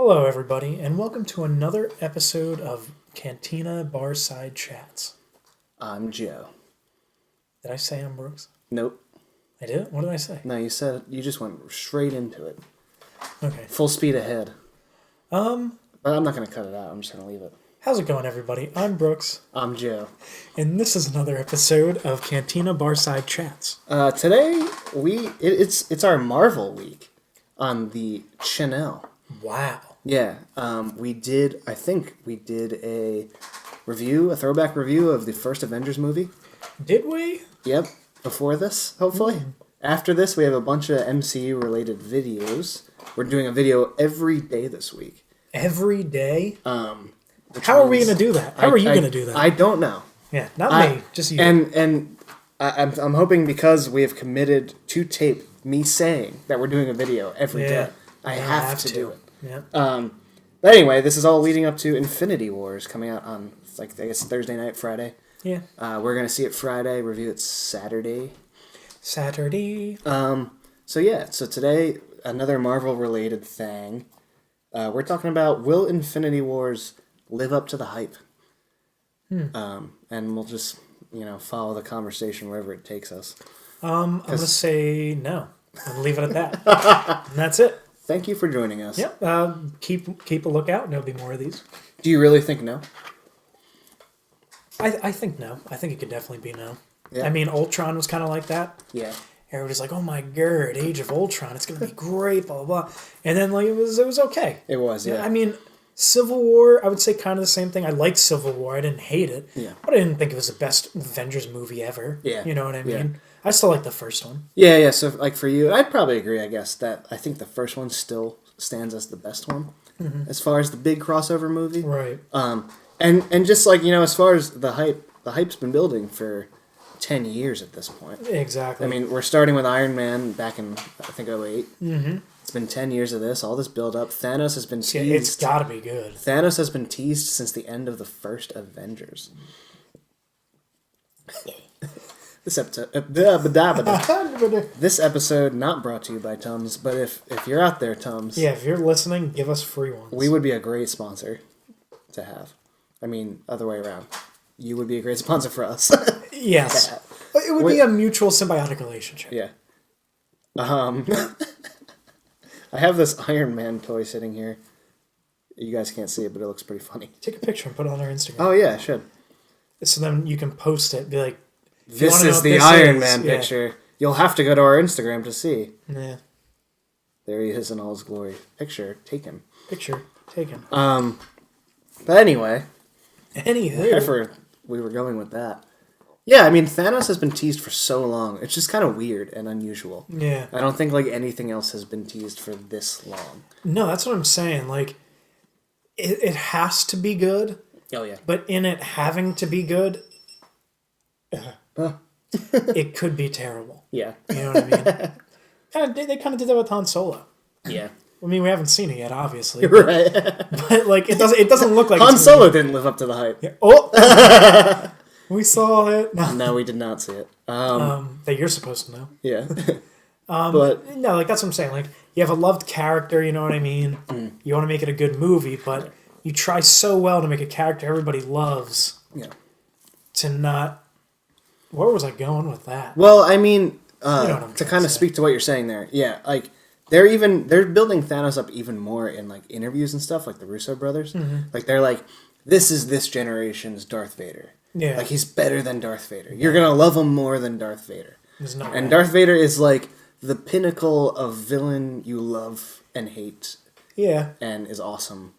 Hello, everybody, and welcome to another episode of Cantina Barside Chats. I'm Joe. Did I say I'm Brooks? Nope. I did? What did I say? No, you just went straight into it. Okay. Full speed ahead. But I'm not going to cut it out. I'm just going to leave it. How's it going, everybody? I'm Brooks, I'm Joe. and this is another episode of Cantina Barside Chats. Today, it's our Marvel week on the channel. Wow. Yeah. I think we did a throwback review of the first Avengers movie. Did we? Yep. Before this, hopefully. After this, we have a bunch of MCU-related videos. We're doing a video every day this week. Every day? How are we going to do that? How are you going to do that? I don't know. Yeah, not me, just you. And I'm hoping because we have committed to tape me saying that we're doing a video every day. I have to do it. Yeah. But anyway, this is all leading up to Infinity Wars coming out on, I guess, Thursday night, Friday. Yeah. We're going to see it Friday, review it Saturday. So today, another Marvel-related thing. We're talking about, will Infinity Wars live up to the hype? And we'll just, follow the conversation wherever it takes us. I'm going to say no. I'll leave it at that. And that's it. Thank you for joining us. Yep. Keep a lookout, and there'll be more of these. Do you really think no? I think no. I think it could definitely be no. Yeah. I mean, Ultron was kind of like that. Yeah. Everybody's like, "Oh my god, Age of Ultron, it's gonna be great," blah blah blah. And then it was okay. It was, yeah. I mean, Civil War, I would say kind of the same thing. I liked Civil War. I didn't hate it. Yeah. But I didn't think it was the best Avengers movie ever. Yeah. You know what I mean? Yeah. I still like the first one. Yeah. So, for you, I'd probably agree, I guess, that I think the first one still stands as the best one as far as the big crossover movie. Right. And just as far as the hype's been building for 10 years at this point. Exactly. I mean, we're starting with Iron Man back in, I think, 2008. Mm-hmm. It's been 10 years of this, all this build-up. Thanos has been teased. Yeah, it's got to be good. Thanos has been teased since the end of the first Avengers. This episode not brought to you by Tums, but if you're out there, Tums. Yeah, if you're listening, give us free ones. We would be a great sponsor to have. I mean, other way around. You would be a great sponsor for us. Yes. It would be a mutual symbiotic relationship. Yeah. I have this Iron Man toy sitting here. You guys can't see it, but it looks pretty funny. Take a picture and put it on our Instagram. Oh, yeah, I should. So then you can post it, be like, this is the Iron Man picture. You'll have to go to our Instagram to see. Yeah. There he is in all his glory. Picture taken. But anyway. Anywho. Wherever we were going with that. Yeah, I mean, Thanos has been teased for so long. It's just kind of weird and unusual. Yeah. I don't think, anything else has been teased for this long. No, that's what I'm saying. It has to be good. Oh, yeah. But in it having to be good, it could be terrible. Yeah. You know what I mean? They kind of did that with Han Solo. Yeah. I mean, we haven't seen it yet, obviously. Right. But it doesn't look like Han Solo didn't live up to the hype. Yeah. Oh! We saw it. No, we did not see it. That you're supposed to know. Yeah. But no, that's what I'm saying. You have a loved character, you know what I mean? You want to make it a good movie, but you try so well to make a character everybody loves. Yeah. To not... Where was I going with that? Well, I mean, to kind of speak to what you're saying there. Yeah, they're building Thanos up even more in interviews and stuff, like the Russo brothers. Mm-hmm. They're like, this is this generation's Darth Vader. Yeah. He's better than Darth Vader. You're going to love him more than Darth Vader. And Darth Vader is the pinnacle of villain you love and hate. Yeah. And is awesome.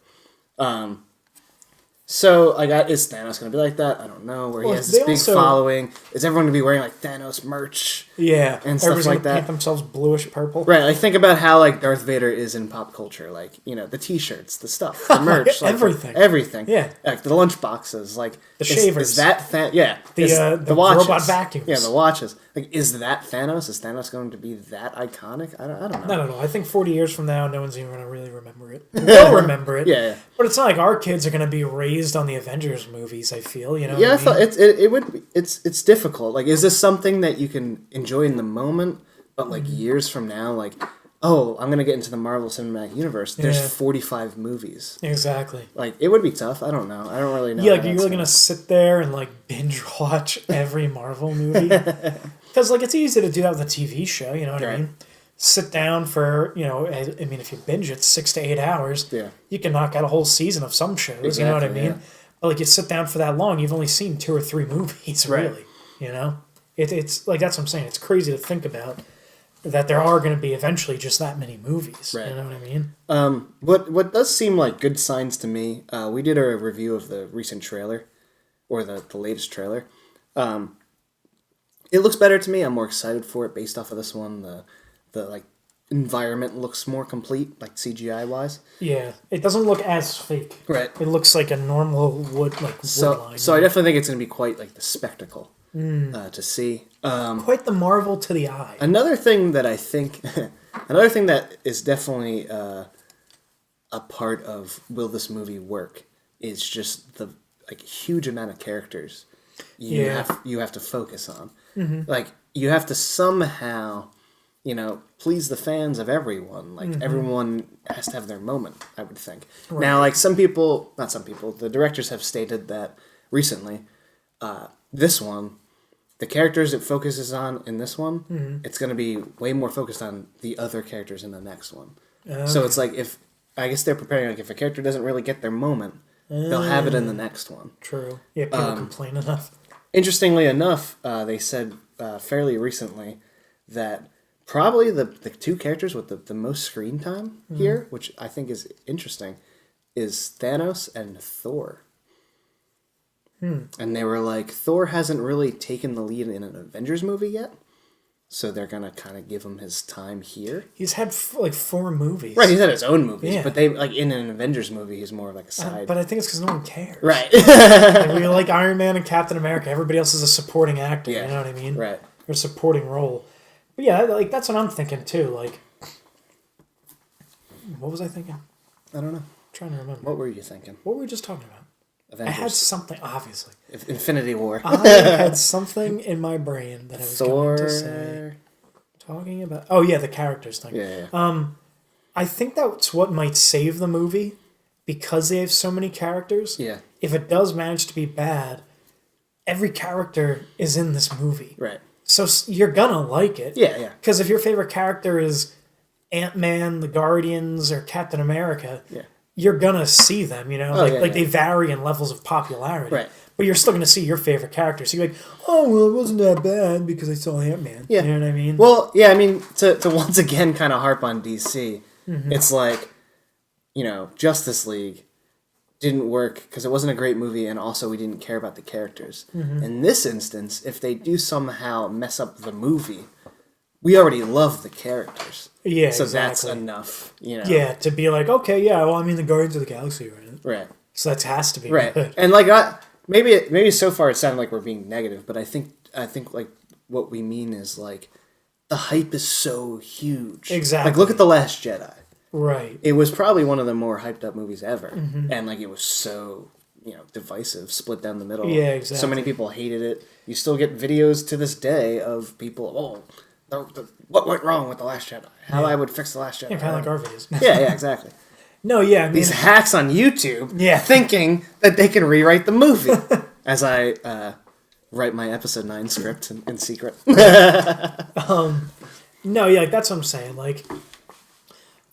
So, is Thanos going to be like that? I don't know. He has this big following. Is everyone going to be wearing, Thanos merch? Yeah. And stuff like that. Paint themselves bluish purple. Right. Think about how, Darth Vader is in pop culture. The T-shirts, the stuff, the merch. Everything. Everything. Yeah. The lunch boxes. The shavers. Is that yeah. The watches. robot vacuums. Yeah, the watches. Is that Thanos? Is Thanos going to be that iconic? I don't know. No. I think 40 years from now, no one's even going to really remember it. We'll remember it. Yeah. But it's not like our kids are going to be raised on the Avengers movies, I feel. You know yeah, what I mean? thought it would be, it's difficult. Is this something that you can enjoy in the moment, but years from now, oh, I'm gonna get into the Marvel Cinematic Universe. There's Yeah. 45 movies. Exactly. Like, it would be tough. I don't know. I don't really know. Yeah, how like you're that's really gonna sit there and like binge watch every Marvel movie because like it's easy to do that with a TV show. You know what I Right. mean? Sit down for I mean, if you binge it 6 to 8 hours, Yeah. you can knock out a whole season of some shows. You know what I Exactly, mean? yeah. But like you sit down for that long, you've only seen 2 or 3 movies, Right. really. You know, it's like that's what I'm saying. It's crazy to think about that there are going to be eventually just that many movies. Right. You know what I mean? What does seem like good signs to me, we did a review of the recent trailer, or the latest trailer. It looks better to me. I'm more excited for it based off of this one. The like environment looks more complete, like CGI wise. Yeah, it doesn't look as fake. Right. It looks like a normal wood line. So I definitely think it's going to be quite like the spectacle to see. Quite the marvel to the eye. Another thing that I think, another thing that is definitely a part of will this movie work is just the like huge amount of characters you have to focus on. Like you have to somehow, please the fans of everyone. Like everyone has to have their moment, I would think. Right. Now, like not some people, the directors have stated that recently, this one, the characters it focuses on in this one, it's going to be way more focused on the other characters in the next one. So it's like I guess they're preparing, like if a character doesn't really get their moment, they'll have it in the next one. True. Yeah, people complain enough. Interestingly enough, they said fairly recently that probably the 2 characters with the most screen time here, which I think is interesting, is Thanos and Thor. And they were like, Thor hasn't really taken the lead in an Avengers movie yet, so they're going to kind of give him his time here. He's had like 4 movies. Right, he's had his own movies, Yeah. but they like in an Avengers movie, he's more of like a side. But I think it's because no one cares. Right. Like, we like Iron Man and Captain America. Everybody else is a supporting actor. Yeah. You know what I mean? Right. Or supporting role. But yeah, like that's what I'm thinking too. Like, what was I thinking? I don't know. I'm trying to remember. What were you thinking? What were we just talking about? Avengers. I had something, obviously. Infinity War. I had something in my brain that I was Thor. going to say. Talking about... Oh, yeah, the characters thing. Yeah. I think that's what might save the movie because they have so many characters. Yeah. If it does manage to be bad, every character is in this movie. Right. So you're gonna like it. Yeah. Because if your favorite character is Ant-Man, the Guardians, or Captain America... Yeah. You're gonna see them, they vary in levels of popularity. Right. But you're still gonna see your favorite character. So you're like, oh well, it wasn't that bad because I saw Ant-Man. Yeah. You know what I mean? Well, yeah, I mean, to once again kind of harp on DC, it's like, Justice League didn't work because it wasn't a great movie, and also we didn't care about the characters. In this instance, if they do somehow mess up the movie, we already love the characters. Yeah, so exactly. that's enough, Yeah, to be like, okay, yeah, well, I mean, the Guardians of the Galaxy are in it. Right. So that has to be Right. good. And like maybe so far it sounded like we're being negative, but I think like what we mean is like the hype is so huge. Exactly. Like look at The Last Jedi. Right. It was probably one of the more hyped up movies ever, and like it was so divisive, split down the middle. Yeah, exactly. So many people hated it. You still get videos to this day of people, what went wrong with The Last Jedi? How I would fix The Last Jedi? Yeah, kind of like our videos. Yeah, exactly. No, yeah, I mean, These hacks on YouTube, Yeah. thinking that they can rewrite the movie, as I write my episode 9 script in secret. no, yeah, like, that's what I'm saying. Like,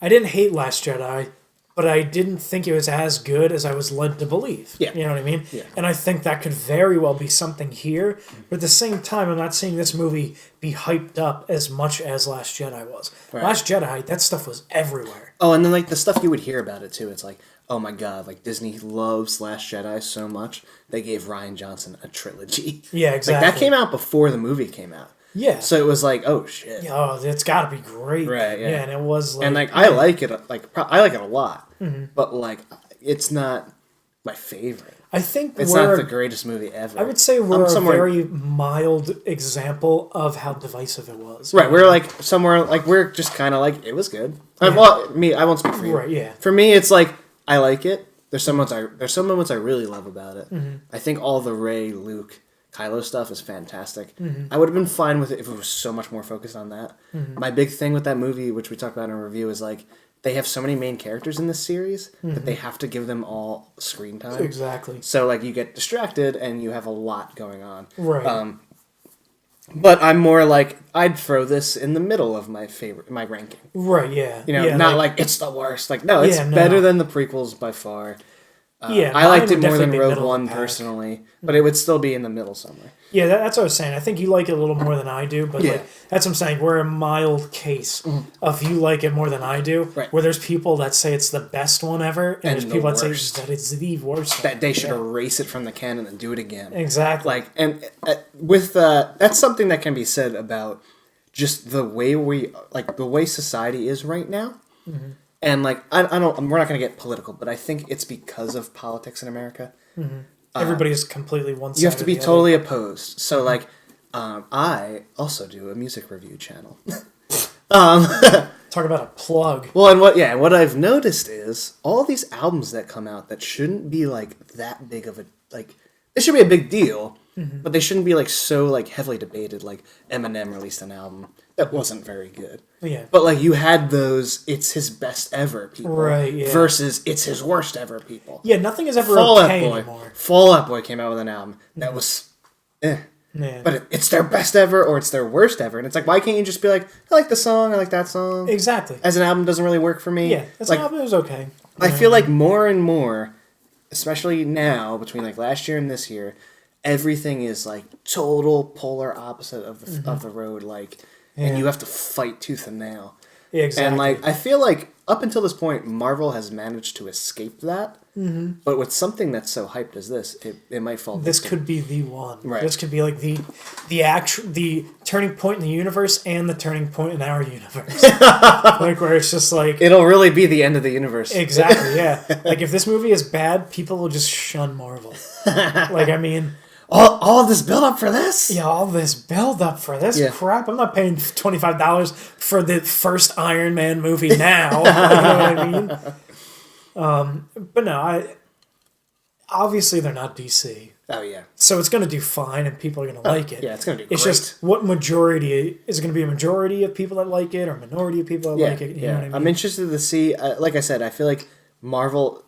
I didn't hate Last Jedi, but I didn't think it was as good as I was led to believe. Yeah. You know what I mean? Yeah. And I think that could very well be something here. But at the same time, I'm not seeing this movie be hyped up as much as Last Jedi was. Right. Last Jedi, that stuff was everywhere. Oh, and then like the stuff you would hear about it too. It's like, oh my god, like Disney loves Last Jedi so much they gave Rian Johnson a trilogy. Yeah, exactly. Like that came out before the movie came out. Yeah. So it was like, oh shit. Yeah, oh, it's got to be great. Right, yeah. And it was like... And like I like it, I like it a lot, but like it's not my favorite. I think It's not the greatest movie ever. I would say we're a somewhere- very mild example of how divisive it was. Right, we're like somewhere like we're just kind of like it was good. Well, I won't speak for you. Right, yeah. For me, it's like I like it. There's some moments I really love about it. I think all the Rey Luke Kylo stuff is fantastic. I would have been fine with it if it was so much more focused on that. My big thing with that movie, which we talked about in a review, is like they have so many main characters in this series that they have to give them all screen time. Exactly. So like you get distracted and you have a lot going on. Right. But I'm more like I'd throw this in the middle of my ranking. Right. Yeah. You know, yeah, not like it's the worst. Like no, it's better than the prequels by far. I liked it more than Rogue One personally, but it would still be in the middle somewhere. Yeah, that's what I was saying. I think you like it a little more than I do, but like, that's what I'm saying. We're a mild case of you like it more than I do. Right. Where there's people that say it's the best one ever, and there's people that say that it's the worst. That they should erase it from the canon and do it again. Exactly. Like, and with that's something that can be said about just the way the way society is right now. Mm-hmm. And like I don't, we're not going to get political, but I think it's because of politics in America. Mm-hmm. Everybody is completely one side. You have to be totally opposed. So like, I also do a music review channel. Talk about a plug. Well, and what I've noticed is all these albums that come out that shouldn't be like that big of a like. It should be a big deal, but they shouldn't be like so like heavily debated. Like Eminem released an album that wasn't very good. Yeah. But like you had those, it's his best ever people, right? Yeah. Versus it's his worst ever people. Yeah, nothing is ever okay anymore. Fall Out Boy came out with an album that was, but it's their best ever or it's their worst ever, and it's like why can't you just be like I like the song, I like that song. Exactly. As an album doesn't really work for me. Yeah, this album is okay. I feel like more and more. Especially now, between like last year and this year, everything is like total polar opposite of the road. Like, and you have to fight tooth and nail. Yeah, exactly. And like, I feel like up until this point, Marvel has managed to escape that. Mm-hmm. But with something that's so hyped as this, it might fall. This could be the one. Right. This could be like the turning point in the universe and the turning point in our universe. Like where it's just like it'll really be the end of the universe. Exactly. Yeah. Like if this movie is bad, people will just shun Marvel. Like I mean. All of this build up for this? Yeah, all this build up for this crap. I'm not paying $25 for the first Iron Man movie now. You know what I mean? But no, obviously they're not DC. Oh yeah. So it's gonna do fine, and people are gonna like it. Yeah, it's gonna do. It's great. just what majority is it gonna be a majority of people that like it, or a minority of people that like it? You know what I mean? I'm interested to see. Like I said, I feel like Marvel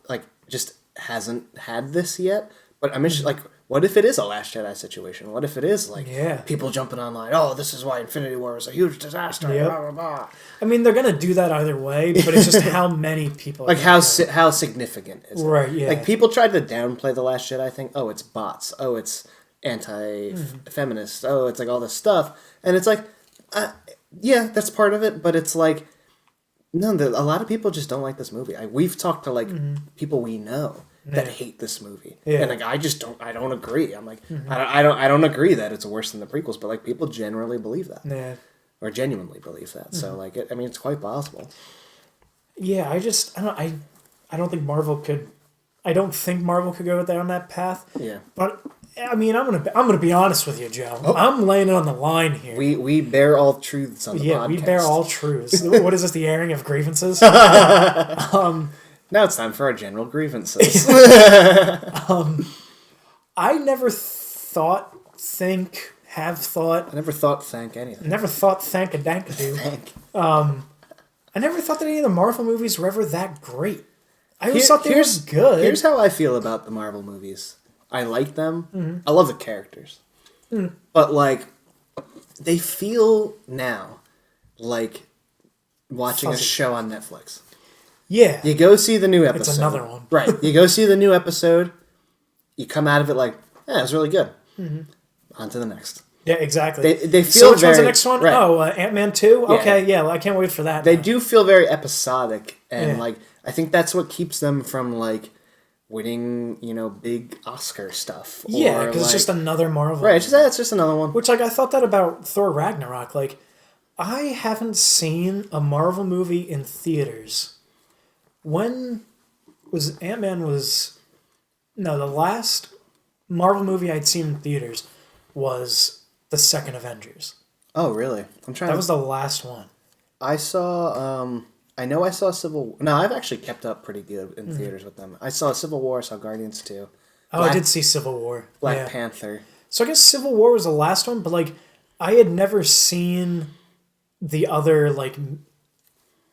just hasn't had this yet. But I'm interested. Like, what if it is a Last Jedi situation? What if it is like people jumping online? Oh, this is why Infinity War was a huge disaster. Yep. Blah blah blah. I mean, they're gonna do that either way, but it's just how many people. Like how significant is it? Right? Yeah. Like people tried to downplay the Last Jedi thing. Oh, it's bots. Oh, it's anti-feminist. Oh, it's like all this stuff, and it's like, yeah, that's part of it. But it's like, no, a lot of people just don't like this movie. We've talked to like people we know that hate this movie, and like I don't agree. I'm like, I don't agree that it's worse than the prequels, but like people generally believe that, or genuinely believe that. So like, I mean, it's quite possible. Yeah, I don't think Marvel could. I don't think Marvel could go down that path. Yeah, but I mean, I'm gonna be honest with you, Joe. Oh. I'm laying it on the line here. We bear all truths on the podcast. Yeah, we bear all truths. What is this? The airing of grievances? Now it's time for our general grievances. I never thought, have thought. I never thought thank anything. Never thought thank a dankadoo. Thank. I never thought that any of the Marvel movies were ever that great. I always thought they were good. Here's how I feel about the Marvel movies. I like them. Mm-hmm. I love the characters. Mm. But like, they feel now like watching a show on Netflix. Yeah. You go see the new episode. It's another one. Right. You go see the new episode. You come out of it like, yeah, it was really good. Mm-hmm. On to the next. Yeah, exactly. They feel so which one's the next one? Right. Oh, Ant-Man 2? Okay, yeah, well, I can't wait for that. They do feel very episodic. And like, I think that's what keeps them from like winning, big Oscar stuff. Yeah, because it's just another Marvel. Right, it's just another one. Which, like, I thought that about Thor Ragnarok. Like, I haven't seen a Marvel movie in theaters. When was Ant-Man the last Marvel movie I'd seen in theaters was the second Avengers. Oh, really? That was the last one. I saw, I know I saw No, I've actually kept up pretty good in theaters with them. I saw Civil War, I saw Guardians 2. I did see Civil War. Black Panther. So I guess Civil War was the last one, but like I had never seen the other like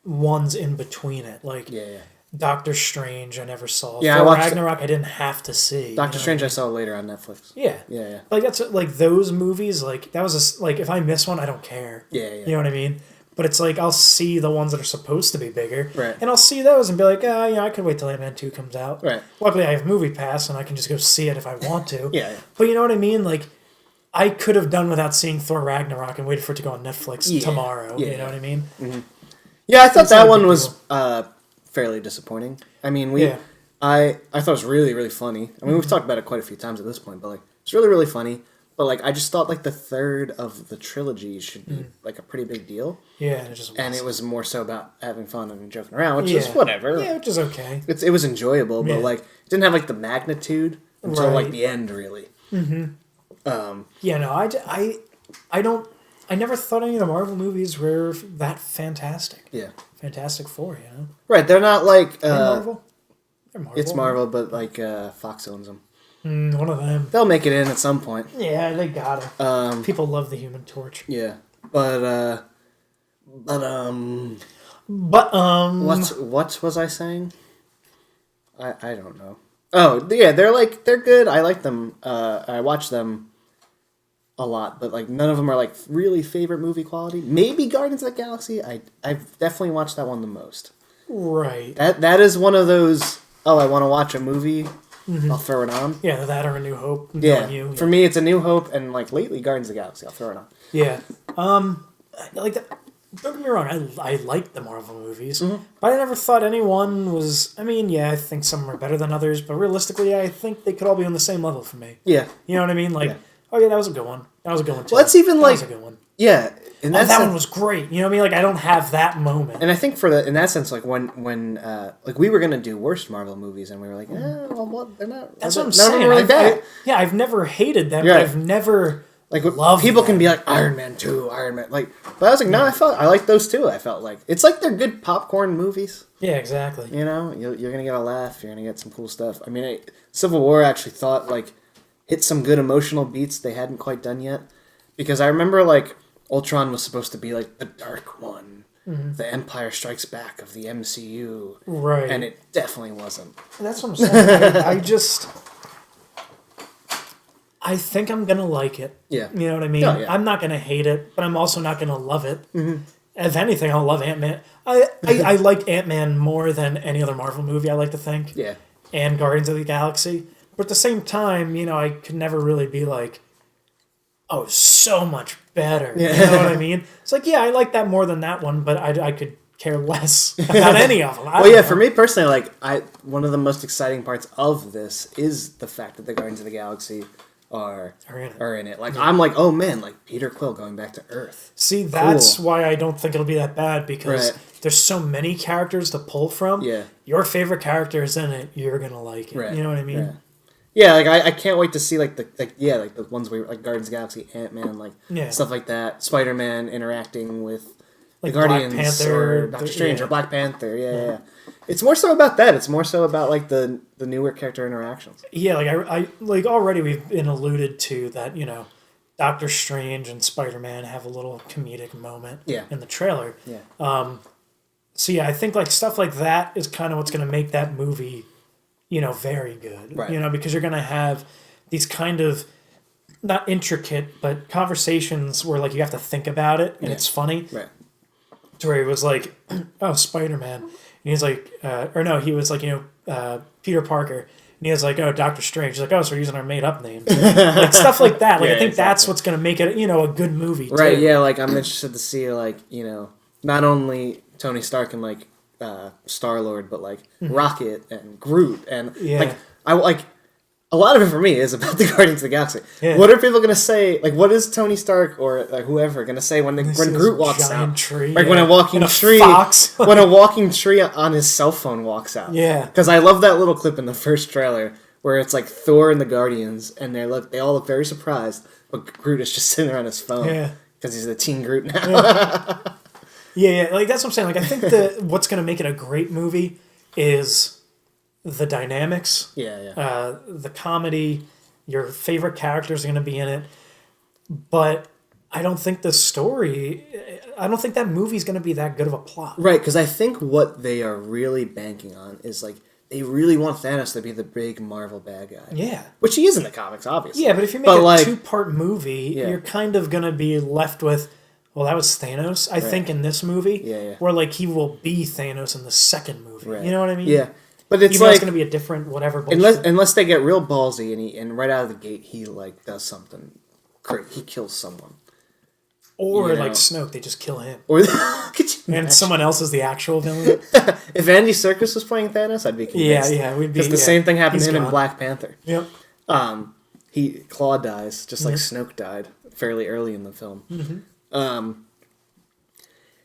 ones in between it. Like Yeah. Doctor Strange, I never saw. Yeah, I Thor watched Ragnarok, I didn't have to see. Doctor Strange I saw later on Netflix. Yeah. Yeah. Like that's like those movies. Like that was like if I miss one, I don't care. Yeah. You know what I mean? But it's like I'll see the ones that are supposed to be bigger, Right. and I'll see those and be like, I could wait till Ant-Man 2 comes out. Right. Luckily, I have Movie Pass and I can just go see it if I want to. Yeah. But you know what I mean? Like, I could have done without seeing Thor Ragnarok and waited for it to go on Netflix tomorrow. Yeah. You know what I mean? Mm-hmm. Yeah, I thought It's not that a one big was deal. fairly disappointing. I mean, I thought it was really, really funny. I mean, we've talked about it quite a few times at this point, but like, it's really, really funny. But like, I just thought like the third of the trilogy should be like a pretty big deal. Yeah, and it just And it was more so about having fun and joking around, which is whatever. Yeah, which is okay. It was enjoyable, but Yeah. like, it didn't have like the magnitude until like the end, really. Yeah, no, I don't. I never thought any of the Marvel movies were that fantastic. Yeah. Fantastic Four, you know. Right, they're not like Marvel. They're Marvel. it's Marvel, but like Fox owns them. One of them. They'll make it in at some point. Yeah, they gotta. People love the Human Torch. Yeah, but what was I saying? I don't know. Oh yeah, they're good. I like them. I watch them a lot, but like none of them are like really favorite movie quality. Maybe Guardians of the Galaxy. I've definitely watched that one the most. Right. That is one of those. Oh, I want to watch a movie. I'll throw it on. Yeah, that or A New Hope. Yeah, for me it's A New Hope, and like lately Guardians of the Galaxy. I'll throw it on. Yeah. Like that. Don't get me wrong. I like the Marvel movies, but I never thought anyone was. I mean, yeah, I think some are better than others, but realistically, I think they could all be on the same level for me. Yeah. You know what I mean? Like, oh yeah, that was a good one. That was a good one too. Well, that's even that like was a good one. Yeah, and That one was great. You know what I mean? Like, I don't have that moment. And I think in that sense, like when like we were gonna do worst Marvel movies, and we were like, well, they're not. That's what I'm none saying. of them are really bad. I've never hated them. Yeah. But I've never Like loved people them. can be like Iron Man 2, Iron Man, like, but I was like, no, I like those too. I felt like it's like they're good popcorn movies. Yeah, exactly. You know, you're gonna get a laugh. You're gonna get some cool stuff. I mean, Civil War I actually thought like hit some good emotional beats they hadn't quite done yet, because I remember like Ultron was supposed to be like the Dark One, the Empire Strikes Back of the MCU, Right. and it definitely wasn't. That's what I'm saying. I think I'm gonna like it. Yeah. You know what I mean? Oh, yeah. I'm not gonna hate it, but I'm also not gonna love it. If anything, I'll love Ant-Man. I like Ant-Man more than any other Marvel movie, I like to think. Yeah. And Guardians of the Galaxy. But at the same time, you know, I could never really be like, oh, so much better. Yeah. You know what I mean? It's like, yeah, I like that more than that one, but I could care less about any of them. Well, yeah, for me personally, like one of the most exciting parts of this is the fact that the Guardians of the Galaxy are in it. Like I'm like, oh man, like Peter Quill going back to Earth. See, that's why I don't think it'll be that bad, because there's so many characters to pull from. Yeah. Your favorite character is in it, you're gonna like it. Right. You know what I mean? Yeah. Yeah, like I can't wait to see like the ones where like Guardians of the Galaxy, Ant-Man, like stuff like that. Spider-Man interacting with Like the Guardians Black Panther, or Doctor Strange or Black Panther. Yeah. It's more so about that. It's more so about like the newer character interactions. Yeah, like I like already we've been alluded to that, you know, Doctor Strange and Spider-Man have a little comedic moment in the trailer. Yeah. So yeah, I think like stuff like that is kind of what's going to make that movie, you know, very good. Right. You know, because you're going to have these kind of not intricate, but conversations where like you have to think about it and it's funny. Right. To where he was like, "Oh, Spider-Man," and he's like, or no, he was like, you know, Peter Parker, and he was like, "Oh, Doctor Strange." He's like, "Oh, so we're using our made-up names," like stuff like that. Like I think that's what's going to make it, you know, a good movie. Right. Too. Yeah. Like I'm interested to see like, you know, not only Tony Stark and like Star-Lord, but like Rocket and Groot and like I like a lot of it for me is about the Guardians of the Galaxy. Yeah. What are people gonna say? Like, what is Tony Stark or like whoever gonna say when Groot walks out? Tree, like when a walking tree, when a walking tree on his cell phone walks out. Yeah. Because I love that little clip in the first trailer where it's like Thor and the Guardians, and they all look very surprised, but Groot is just sitting there on his phone. Yeah. Because he's the Teen Groot now. Yeah, like that's what I'm saying. Like I think what's going to make it a great movie is the dynamics. Yeah. The comedy, Your favorite characters are going to be in it. But I don't think the story, I don't think that movie's going to be that good of a plot. Right, because I think what they are really banking on is like they really want Thanos to be the big Marvel bad guy. Yeah. Which he is in the comics, obviously. Yeah, but if you make a two-part movie, Yeah. you're kind of going to be left with, well, that was Thanos, I think, in this movie. Yeah. Where, like, he will be Thanos in the second movie. Right. You know what I mean? Yeah. But it's even like... it's going to be a different whatever. Unless they get real ballsy and right out of the gate he, like, does something great. He kills someone. Or, like Snoke, they just kill him. Or and someone else is the actual villain. If Andy Serkis was playing Thanos, I'd be convinced. Yeah, we'd be... Because the same thing happened to him in Black Panther. Yep. Claw dies, just like Snoke died fairly early in the film. Mm-hmm.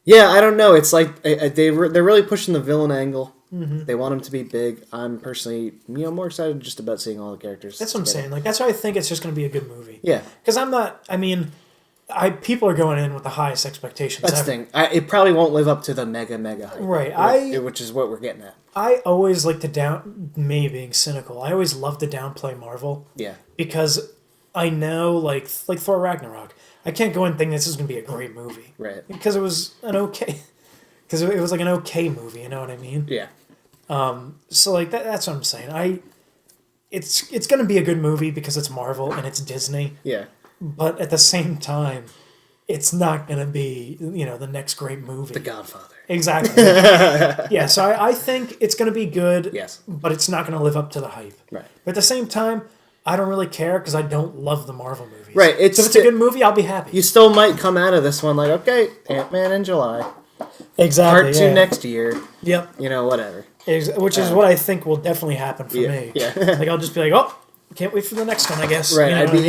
Yeah, I don't know. It's like they're really pushing the villain angle. Mm-hmm. They want him to be big. I'm personally, more excited just about seeing all the characters. That's what I'm saying. Like, that's why I think it's just going to be a good movie. Yeah. Because I'm not... I mean... people are going in with the highest expectations. That's the thing. It probably won't live up to the mega hype. Right. Which is what we're getting at. I always like to me being cynical, I always love to downplay Marvel. Yeah. Because I know, like Thor Ragnarok, I can't go and think this is going to be a great movie. Right. Because it was an okay... Because it was like an okay movie, you know what I mean? Yeah. So, like, that's what I'm saying. It's going to be a good movie because it's Marvel and it's Disney. Yeah. But at the same time, it's not going to be, the next great movie. The Godfather. Exactly. Yeah, so I think it's going to be good. Yes. But it's not going to live up to the hype. Right. But at the same time, I don't really care because I don't love the Marvel movies. Right. So if it's a good movie, I'll be happy. You still might come out of this one like, okay, Ant-Man in July. Exactly. Part 2 next year. Yep. Whatever. Which is what I think will definitely happen for me. Yeah. Like, I'll just be like, oh, can't wait for the next one, I guess. Right. I'd be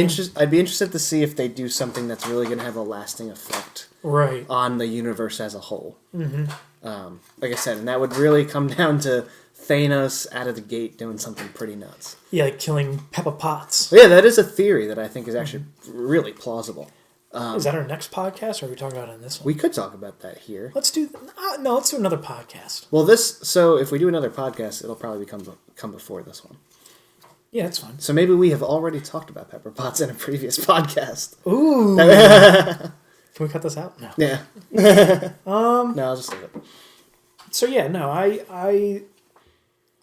interested to see if they do something that's really going to have a lasting effect. Right. On the universe as a whole. Mm-hmm. Like I said, and that would really come down to Thanos out of the gate doing something pretty nuts. Yeah, like killing Peppa Potts. Yeah, that is a theory that I think is actually really plausible. Is that our next podcast, or are we talking about it in this one? We could talk about that here. Let's do another podcast. Well, if we do another podcast, it'll probably come before this one. Yeah, that's fine. So maybe we have already talked about Pepper Potts in a previous podcast. Ooh. Can we cut this out? No. Yeah. No, I'll just leave it. So yeah, no,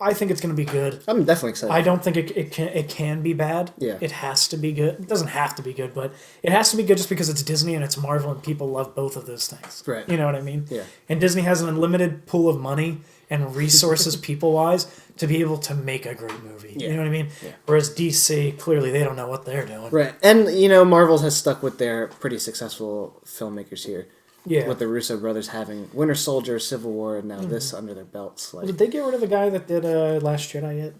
I think it's going to be good. I'm definitely excited. I don't think it can be bad. Yeah. It has to be good. It doesn't have to be good, but it has to be good just because it's Disney and it's Marvel and people love both of those things. Right. You know what I mean? Yeah. And Disney has an unlimited pool of money and resources people-wise to be able to make a great movie. Yeah. You know what I mean? Yeah. Whereas DC, clearly they don't know what they're doing. Right. And, Marvel has stuck with their pretty successful filmmakers here. Yeah. With the Russo brothers having Winter Soldier, Civil War, and now this under their belts. Did they get rid of the guy that did Last Jedi yet?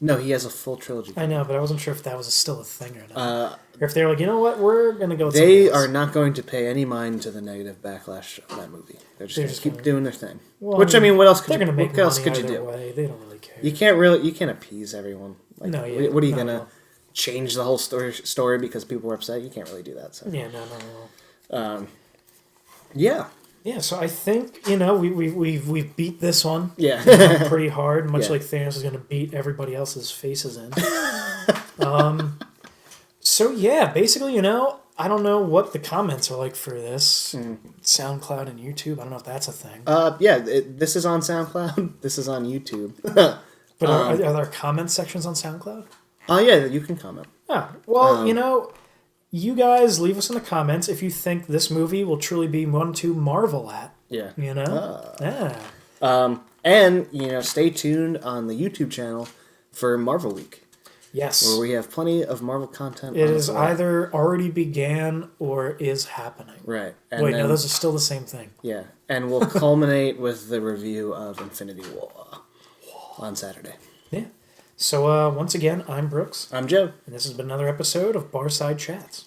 No, he has a full trilogy. I know, but I wasn't sure if that was still a thing or not. Or if they were like, you know what, we're going to go with They are not going to pay any mind to the negative backlash of that movie. They're just going to keep doing their thing. Well, Which, what else could they're going to make what else money could you either do? way. They don't really care. You can't appease everyone. Like, No, yeah, what are you not going at to all. change the whole story because people were upset? You can't really do that. So. Yeah, no. Yeah. Yeah, so I think we've beat this one. Yeah. Pretty hard, much Yeah. like Thanos is going to beat everybody else's faces in. So yeah, basically, I don't know what the comments are like for this SoundCloud and YouTube. I don't know if that's a thing. Yeah. This is on SoundCloud. This is on YouTube. But are there comment sections on SoundCloud? Oh yeah, you can comment. Oh, well, you guys leave us in the comments if you think this movie will truly be one to marvel at. Yeah. Yeah. And stay tuned on the YouTube channel for Marvel Week. Yes. Where we have plenty of Marvel content. It is either already began or is happening. Right. And no, those are still the same thing. Yeah. And we'll culminate with the review of Infinity War on Saturday. Yeah. So once again, I'm Brooks. I'm Joe. And this has been another episode of Barside Chats.